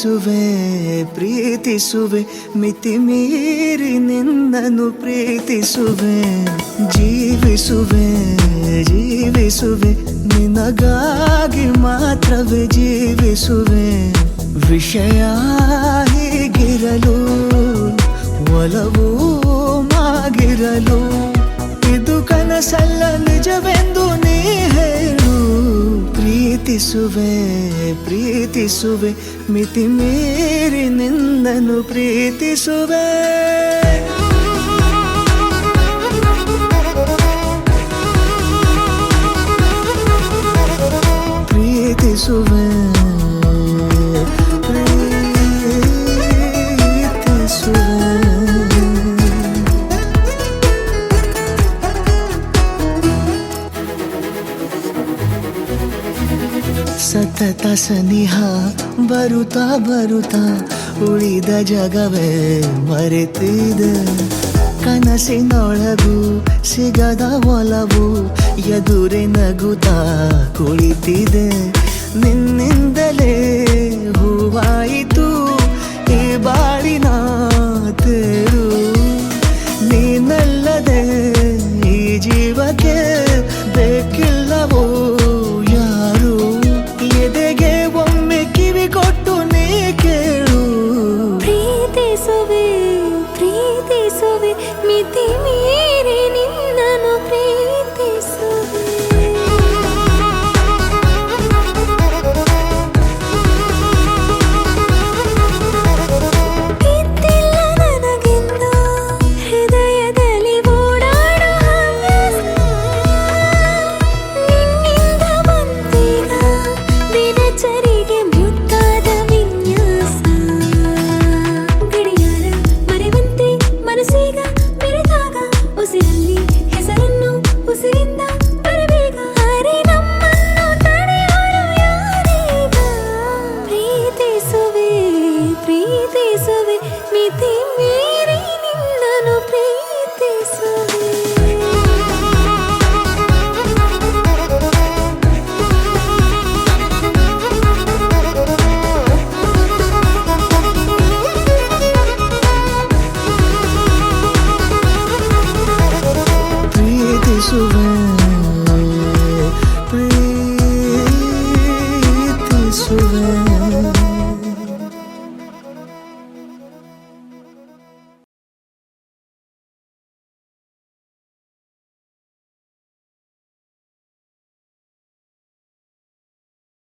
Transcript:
ಪ್ರೀತಿಸುವೆ ಪ್ರೀತಿಸುವೆ ಮಿತಿ ಮೀರಿ ನಿನ್ನನ್ನು ಪ್ರೀತಿಸುವೆ ಜೀವಿಸುವೆ ಜೀವಿಸುವೆ ನಿನಗಾಗಿ ಮಾತ್ರವೇ ಜೀವಿಸುವೆ ವಿಷಯ ಹೀಗಿರಲು ಒಲವು ಮಾಗಿರಲು ಇದು ಕನಸಲ್ಲ ನಿಜವೆಂದು ನೀ ಹೇಳು ಪ್ರೀತಿಸುವೆ ಪ್ರೀತಿಸುವೆ ಮಿತಿ ಮೀರಿ ನಿನ್ನನ್ನು ಪ್ರೀತಿಸುವೆ ಪ್ರೀತಿಸುವೆ ಸತತ ಸನಿಹ ಬರುತ್ತಾ ಬರುತ್ತಾ ಉಳಿದ ಜಗವೇ ಮರೆತಿದೆ ಕನಸಿನೊಳಗೂ ಸಿಗದ ಒಲವು ಎದುರೆ ನಗುತ್ತಾ ಕುಳಿತಿದೆ ನಿನ್ನಿಂದಲೇ ಹೂವಾಯಿತು ಈ ಬಾಳಿನ ತೇರು ನೀನಲ್ಲದೆ ಈ ಜೀವಕ್ಕೆ ಬೇಕಿಲ್ಲವೋ ಯಾರು ಎದೆಗೆ ಒಮ್ಮೆ ಕಿವಿ ಕೊಟ್ಟು ನೀ ಕೇಳು ಪ್ರೀತಿಸುವೆ ಪ್ರೀತಿಸುವೆ ಮಿತಿ ಮೀರಿ ನಿನ್ನನ್ನು ಪ್ರೀತಿಸುವೆ ಇದ್ದಿಲ್ಲ ನನಗೆಂದು ಹೃದಯದಲ್ಲಿ ಓಡಾಡೋ ಹವ್ಯಾಸ ನಿನ್ನಿಂದ ಬಂದೀಗ ದಿನಚರಿಗೆ ಮುದ್ದಾದ ವಿನ್ಯಾಸ ಗಡಿಯಾರ ಮರೆವಂತೆ ಮನಸ್ಸೀಗ ಬೆರೆತಾಗ ಉಸಿರಲ್ಲಿ ಹೆಸರನ್ನು ಉಸಿರಿಂದ ಬರಬೇಗ ಅರೆ ನಮ್ಮನ್ನು ತಡೆಯೋರು ಯಾರೀಗ ಪ್ರೀತಿಸುವೆ ಪ್ರೀತಿಸುವೆ ಮಿತಿ ಮೀರಿ ನಿನ್ನನ್ನು ಪ್ರೀತಿಸುವೆ ಪ್ರೀತಿಸುವೆ